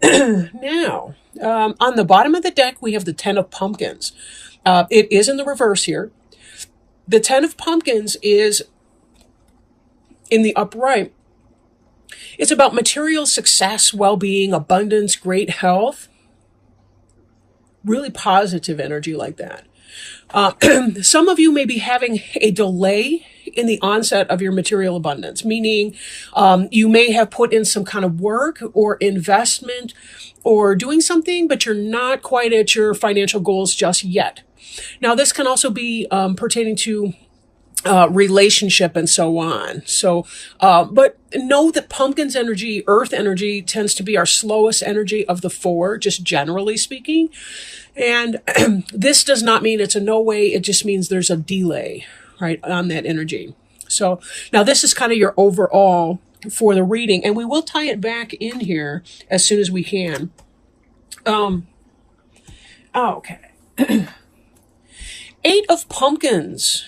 Now, on the bottom of the deck, we have the Ten of Pumpkins. It is in the reverse here. The Ten of Pumpkins is in the upright. It's about material success, well-being, abundance, great health. Really positive energy like that. Some of you may be having a delay in the onset of your material abundance, meaning you may have put in some kind of work or investment or doing something, but you're not quite at your financial goals just yet. Now, this can also be pertaining to relationship and so on. So, but know that pumpkin's energy, earth energy, tends to be our slowest energy of the four, just generally speaking. And this does not mean it's a no way. It just means there's a delay, right, on that energy. So now this is kind of your overall for the reading, and we will tie it back in here as soon as we can. Okay. Eight of Pumpkins.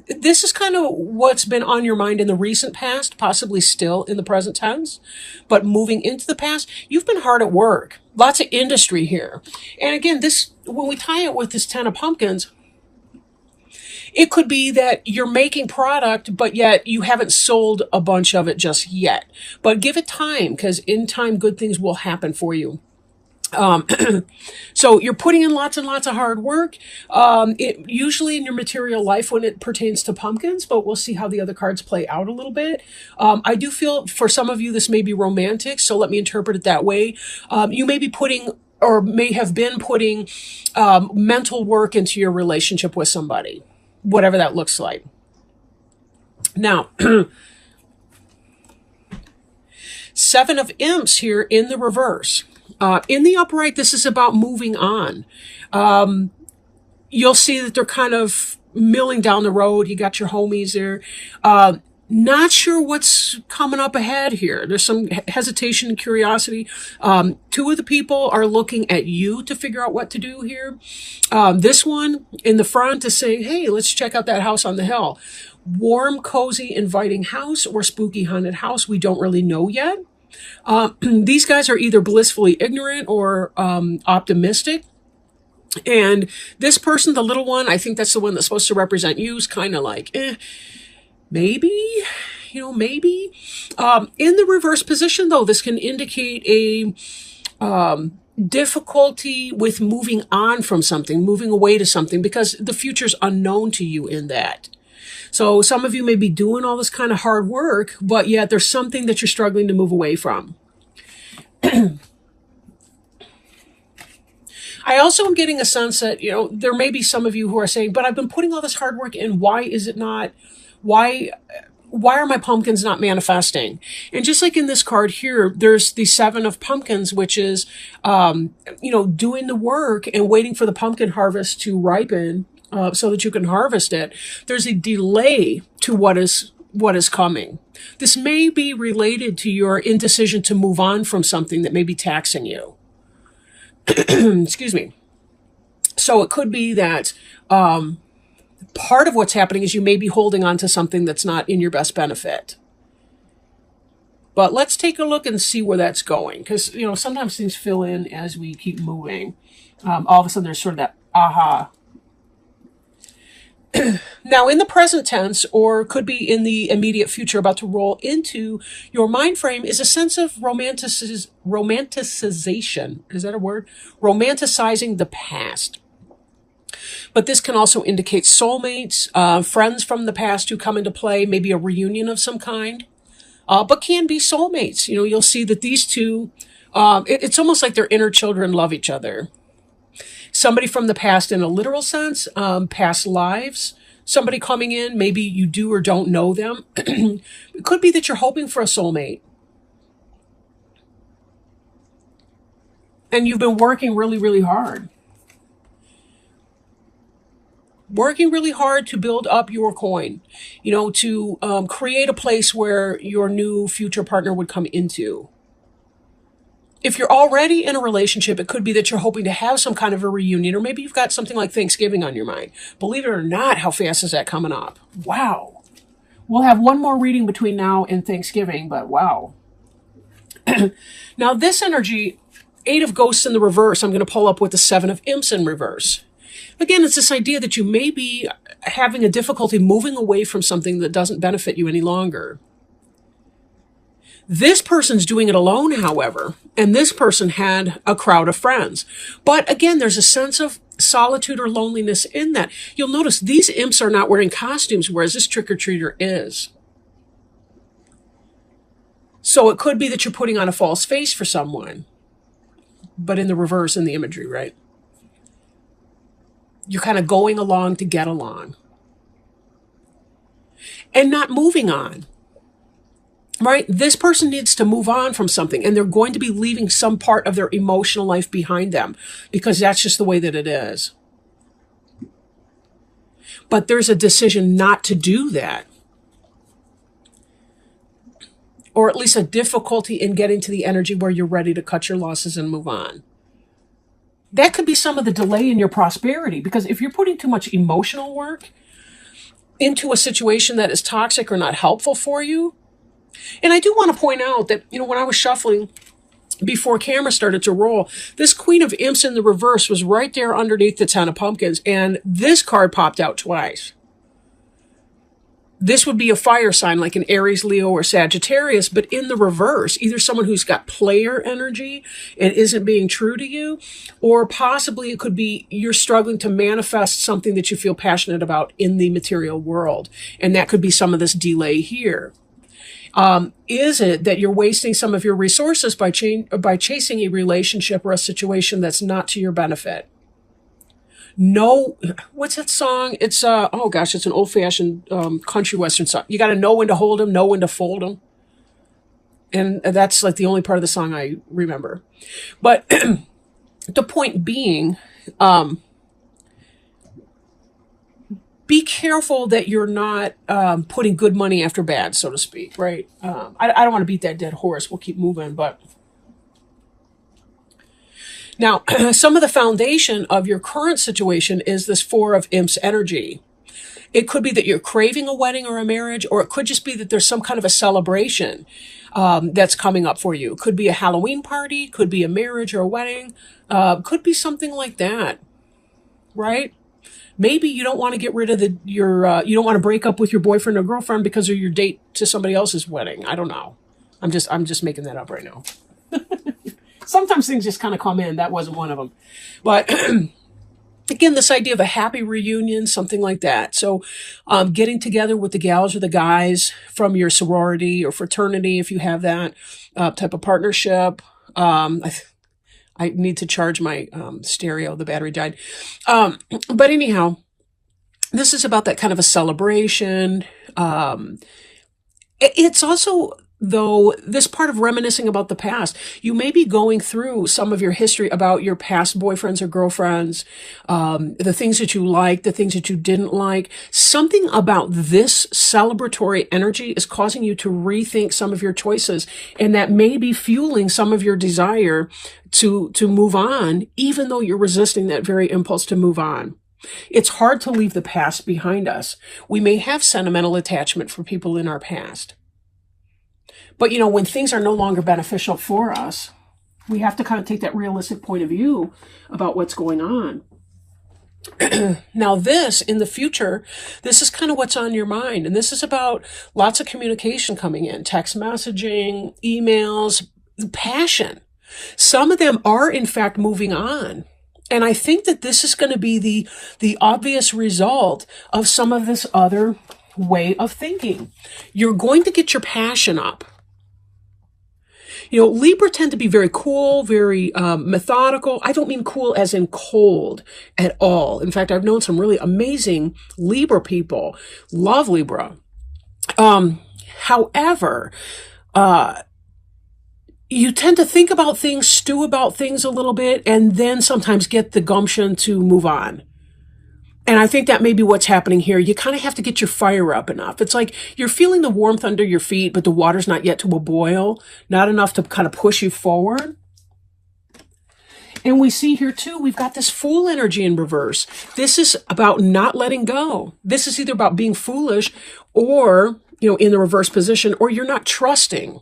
This is kind of what's been on your mind in the recent past, possibly still in the present tense, but moving into the past, you've been hard at work. Lots of industry here. And again, this, when we tie it with this Ten of Pumpkins, it could be that you're making product, but yet you haven't sold a bunch of it just yet. But give it time, because in time, good things will happen for you. So you're putting in lots and lots of hard work, it usually in your material life when it pertains to pumpkins, but we'll see how the other cards play out a little bit. I do feel for some of you, this may be romantic. So let me interpret it that way. You may be putting or may have been putting, mental work into your relationship with somebody, whatever that looks like. Now, Seven of Imps here in the reverse. In the upright, this is about moving on. You'll see that they're kind of milling down the road. You got your homies there. Not sure what's coming up ahead here. There's some hesitation and curiosity. Two of the people are looking at you to figure out what to do here. This one in the front is saying, hey, let's check out that house on the hill. Warm, cozy, inviting house or spooky haunted house. We don't really know yet. These guys are either blissfully ignorant or optimistic. And this person, the little one, I think that's the one that's supposed to represent you, is kind of like, maybe, maybe. In the reverse position, though, this can indicate a difficulty with moving on from something, moving away to something, because the future's unknown to you in that. So some of you may be doing all this kind of hard work, but yet there's something that you're struggling to move away from. I also am getting a sense that, there may be some of you who are saying, but I've been putting all this hard work in. Why is it not? Why are my pumpkins not manifesting? And just like in this card here, there's the Seven of Pumpkins, which is, doing the work and waiting for the pumpkin harvest to ripen. So that you can harvest it. There's a delay to what is coming. This may be related to your indecision to move on from something that may be taxing you. Excuse me. So it could be that part of what's happening is you may be holding on to something that's not in your best benefit. But let's take a look and see where that's going. Because, sometimes things fill in as we keep moving. All of a sudden there's sort of that aha. Now, in the present tense, or could be in the immediate future about to roll into your mind frame, is a sense of romanticization. Is that a word? Romanticizing the past. But this can also indicate soulmates, friends from the past who come into play, maybe a reunion of some kind, but can be soulmates. You'll see that these two, it's almost like their inner children love each other. Somebody from the past in a literal sense, past lives, somebody coming in, maybe you do or don't know them. It could be that you're hoping for a soulmate. And you've been working really, really hard. Working really hard to build up your coin, to create a place where your new future partner would come into. If you're already in a relationship, it could be that you're hoping to have some kind of a reunion, or maybe you've got something like Thanksgiving on your mind. Believe it or not, how fast is that coming up? Wow. We'll have one more reading between now and Thanksgiving, but wow. Now this energy, 8 of Ghosts in the reverse, I'm going to pull up with the 7 of Imps in reverse. Again, it's this idea that you may be having a difficulty moving away from something that doesn't benefit you any longer. This person's doing it alone, however, and this person had a crowd of friends. But again, there's a sense of solitude or loneliness in that. You'll notice these imps are not wearing costumes, whereas this trick-or-treater is. So it could be that you're putting on a false face for someone, but in the reverse in the imagery, right? You're kind of going along to get along and not moving on. Right? This person needs to move on from something, and they're going to be leaving some part of their emotional life behind them because that's just the way that it is. But there's a decision not to do that, or at least a difficulty in getting to the energy where you're ready to cut your losses and move on. That could be some of the delay in your prosperity, because if you're putting too much emotional work into a situation that is toxic or not helpful for you. And I do want to point out that, when I was shuffling before camera started to roll, this Queen of Imps in the reverse was right there underneath the 10 of Pumpkins, and this card popped out twice. This would be a fire sign like an Aries, Leo, or Sagittarius, but in the reverse, either someone who's got player energy and isn't being true to you, or possibly it could be you're struggling to manifest something that you feel passionate about in the material world. And that could be some of this delay here. Is it that you're wasting some of your resources by chasing a relationship or a situation that's not to your benefit? No, what's that song? It's, oh gosh, it's an old-fashioned country western song. You got to know when to hold them, know when to fold them. And that's like the only part of the song I remember. But the point being, be careful that you're not putting good money after bad, so to speak, right? I don't want to beat that dead horse. We'll keep moving, but... Now, some of the foundation of your current situation is this 4 of Imps energy. It could be that you're craving a wedding or a marriage, or it could just be that there's some kind of a celebration that's coming up for you. It could be a Halloween party, could be a marriage or a wedding, could be something like that, right? Maybe you don't want to get rid of you don't want to break up with your boyfriend or girlfriend because of your date to somebody else's wedding. I don't know. I'm just making that up right now. Sometimes things just kind of come in. That wasn't one of them. But again, this idea of a happy reunion, something like that. So getting together with the gals or the guys from your sorority or fraternity, if you have that type of partnership. I need to charge my stereo. The battery died. But anyhow, this is about that kind of a celebration. It's also... though this part of reminiscing about the past, you may be going through some of your history about your past boyfriends or girlfriends, the things that you liked, the things that you didn't like. Something about this celebratory energy is causing you to rethink some of your choices, and that may be fueling some of your desire to move on, even though you're resisting that very impulse to move on. It's hard to leave the past behind us. We may have sentimental attachment for people in our past. But, when things are no longer beneficial for us, we have to kind of take that realistic point of view about what's going on. Now this, in the future, this is kind of what's on your mind. And this is about lots of communication coming in, text messaging, emails, passion. Some of them are, in fact, moving on. And I think that this is going to be the obvious result of some of this other way of thinking. You're going to get your passion up. Libra tend to be very cool, very methodical. I don't mean cool as in cold at all. In fact, I've known some really amazing Libra people. Love Libra. However, you tend to think about things, stew about things a little bit, and then sometimes get the gumption to move on. And I think that may be what's happening here. You kind of have to get your fire up enough. It's like you're feeling the warmth under your feet, but the water's not yet to a boil, not enough to kind of push you forward. And we see here too, we've got this Fool energy in reverse. This is about not letting go. This is either about being foolish or, in the reverse position, or you're not trusting.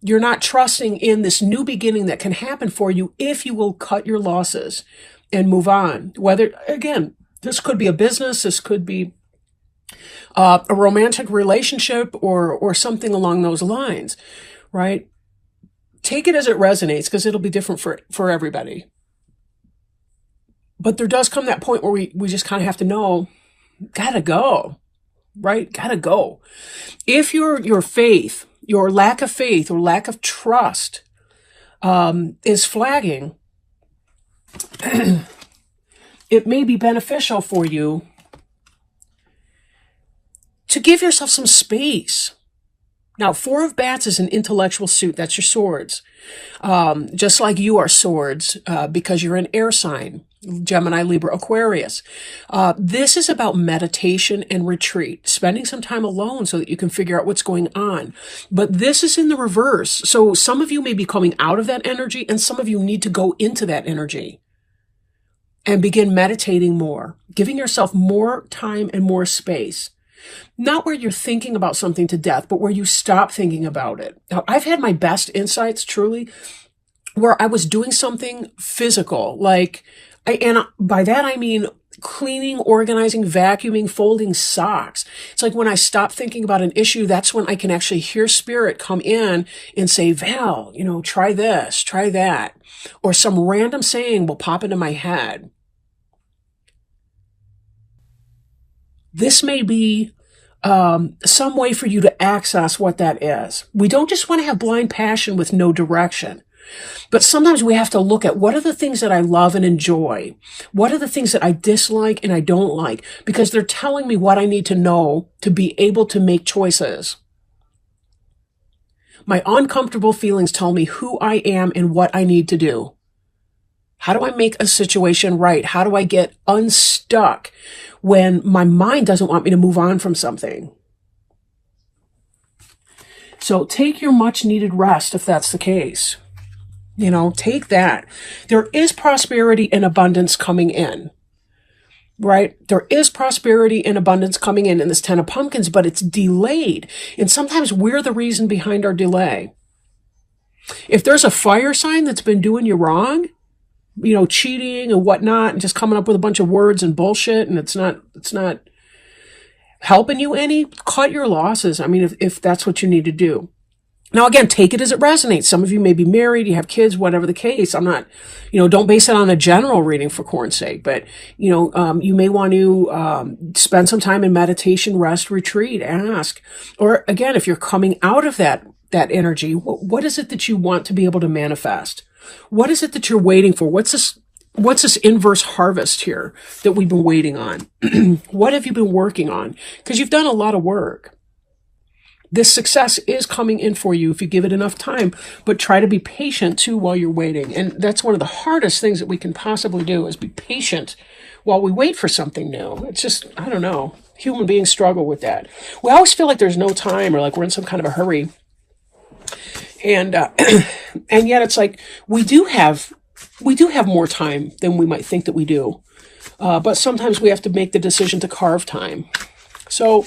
You're not trusting in this new beginning that can happen for you if you will cut your losses and move on. Whether, again, this could be a business, this could be a romantic relationship or something along those lines, right? Take it as it resonates because it'll be different for everybody. But there does come that point where we just kind of have to know, gotta go, right? Gotta go. If your faith, your lack of faith or lack of trust is flagging, it may be beneficial for you to give yourself some space. Now, Four of Bats is an intellectual suit. That's your swords. Just like you are swords because you're an air sign, Gemini, Libra, Aquarius. This is about meditation and retreat, spending some time alone so that you can figure out what's going on. But this is in the reverse. So some of you may be coming out of that energy and some of you need to go into that energy and begin meditating more, giving yourself more time and more space. Not where you're thinking about something to death, but where you stop thinking about it. Now, I've had my best insights, truly, where I was doing something physical, and by that I mean cleaning, organizing, vacuuming, folding socks. It's like when I stop thinking about an issue, that's when I can actually hear spirit come in and say, Val, try this, try that. Or some random saying will pop into my head. This may be some way for you to access what that is. We don't just want to have blind passion with no direction, but sometimes we have to look at what are the things that I love and enjoy? What are the things that I dislike and I don't like? Because they're telling me what I need to know to be able to make choices. My uncomfortable feelings tell me who I am and what I need to do. How do I make a situation right? How do I get unstuck when my mind doesn't want me to move on from something? So take your much needed rest if that's the case. Take that. There is prosperity and abundance coming in, right? There is prosperity and abundance coming in this Ten of Pumpkins, but it's delayed. And sometimes we're the reason behind our delay. If there's a fire sign that's been doing you wrong, cheating and whatnot, and just coming up with a bunch of words and bullshit, and it's not helping you any, cut your losses. I mean, if that's what you need to do. Now, again, take it as it resonates. Some of you may be married, you have kids, whatever the case. I'm not, don't base it on a general reading for corn's sake, but, you may want to spend some time in meditation, rest, retreat, ask. Or again, if you're coming out of that energy, what is it that you want to be able to manifest? What is it that you're waiting for? What's this inverse harvest here that we've been waiting on? What have you been working on? Because you've done a lot of work. This success is coming in for you if you give it enough time, but try to be patient too while you're waiting. And that's one of the hardest things that we can possibly do is be patient while we wait for something new. It's just, I don't know, human beings struggle with that. We always feel like there's no time or like we're in some kind of a hurry. And yet it's like we do have more time than we might think that we do. But sometimes we have to make the decision to carve time. So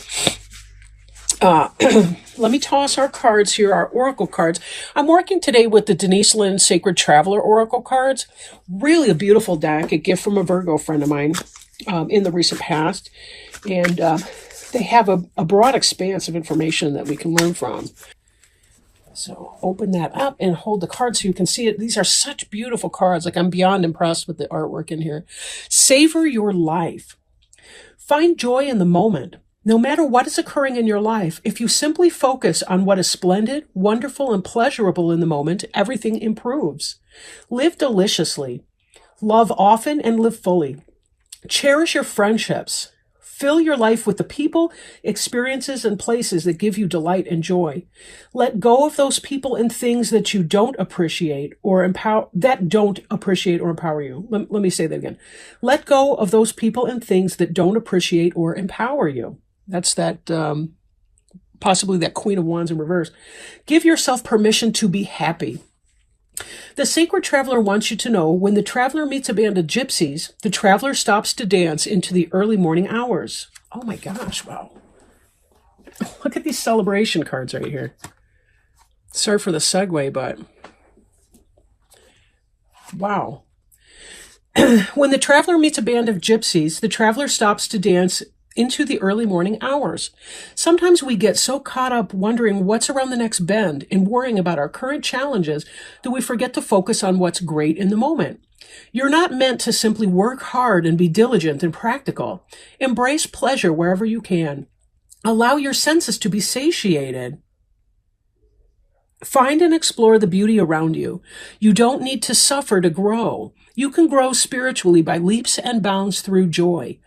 let me toss our cards here, our oracle cards. I'm working today with the Denise Lynn Sacred Traveler oracle cards. Really a beautiful deck, a gift from a Virgo friend of mine in the recent past. And they have a broad expanse of information that we can learn from. So open that up and hold the card so you can see it. These are such beautiful cards. Like I'm beyond impressed with the artwork in here. Savor your life. Find joy in the moment. No matter what is occurring in your life, if you simply focus on what is splendid, wonderful, and pleasurable in the moment, everything improves. Live deliciously. Love often and live fully. Cherish your friendships. Fill your life with the people, experiences, and places that give you delight and joy. Let go of those people and things that you don't appreciate or empower, you. Let me say that again. Let go of those people and things that don't appreciate or empower you. That's that, possibly that Queen of Wands in reverse. Give yourself permission to be happy. The Sacred Traveler wants you to know when the traveler meets a band of gypsies, the traveler stops to dance into the early morning hours. Oh my gosh, wow. Look at these celebration cards right here. Sorry for the segue, but wow. When the traveler meets a band of gypsies, the traveler stops to dance into the early morning hours. Sometimes we get so caught up wondering what's around the next bend and worrying about our current challenges that we forget to focus on what's great in the moment. You're not meant to simply work hard and be diligent and practical. Embrace pleasure wherever you can. Allow your senses to be satiated. Find and explore the beauty around you. You don't need to suffer to grow. You can grow spiritually by leaps and bounds through joy.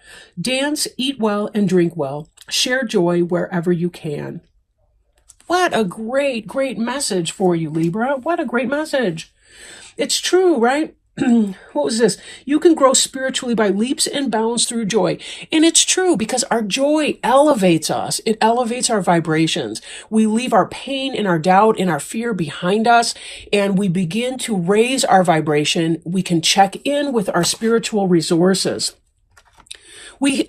Dance, eat well, and drink well. Share joy wherever you can. What a great, great message for you, Libra. What a great message. It's true, right? What was this? You can grow spiritually by leaps and bounds through joy. And it's true because our joy elevates us. It elevates our vibrations. We leave our pain and our doubt and our fear behind us, and we begin to raise our vibration. We can check in with our spiritual resources.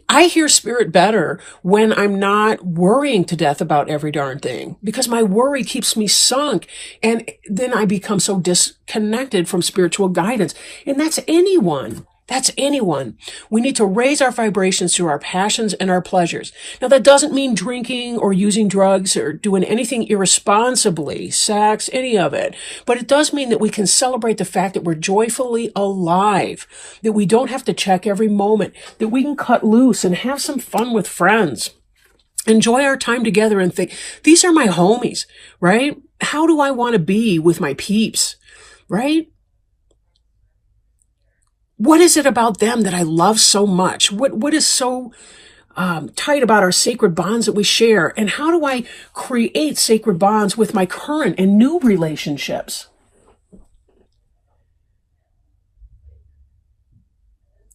I hear spirit better when I'm not worrying to death about every darn thing, because my worry keeps me sunk, and then I become so disconnected from spiritual guidance. And that's anyone. That's anyone. We need to raise our vibrations through our passions and our pleasures. Now, that doesn't mean drinking or using drugs or doing anything irresponsibly, sex, any of it. But it does mean that we can celebrate the fact that we're joyfully alive, that we don't have to check every moment, that we can cut loose and have some fun with friends. Enjoy our time together and think, these are my homies, right? How do I want to be with my peeps, right? What is it about them that I love so much? What is so tight about our sacred bonds that we share? And how do I create sacred bonds with my current and new relationships?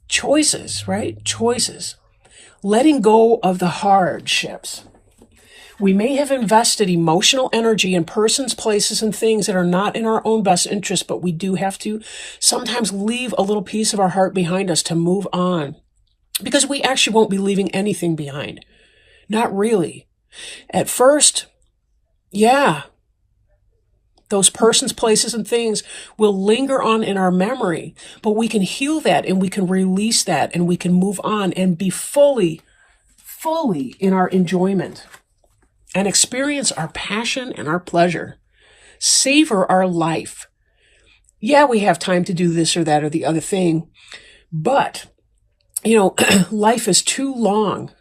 Choices, right? Choices. Letting go of the hardships. We may have invested emotional energy in persons, places, and things that are not in our own best interest, but we do have to sometimes leave a little piece of our heart behind us to move on, because we actually won't be leaving anything behind. Not really. At first, yeah, those persons, places, and things will linger on in our memory, but we can heal that and we can release that and we can move on and be fully in our enjoyment. And experience our passion and our pleasure. Savor our life. Yeah, we have time to do this or that or the other thing, but, life is too long,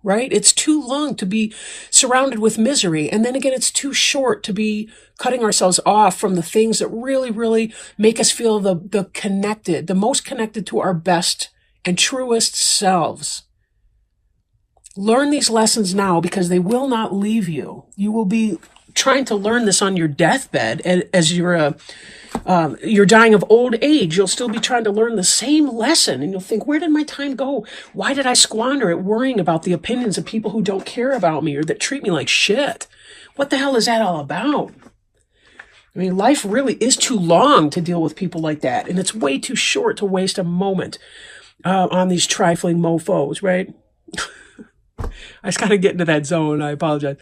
right? It's too long to be surrounded with misery. And then again, it's too short to be cutting ourselves off from the things that really, really make us feel the most connected to our best and truest selves. Learn these lessons now, because they will not leave you. You will be trying to learn this on your deathbed as you're dying of old age. You'll still be trying to learn the same lesson, and you'll think, where did my time go? Why did I squander it worrying about the opinions of people who don't care about me or that treat me like shit? What the hell is that all about? I mean, life really is too long to deal with people like that, and it's way too short to waste a moment on these trifling mofos, right? I just kind of get into that zone. I apologize.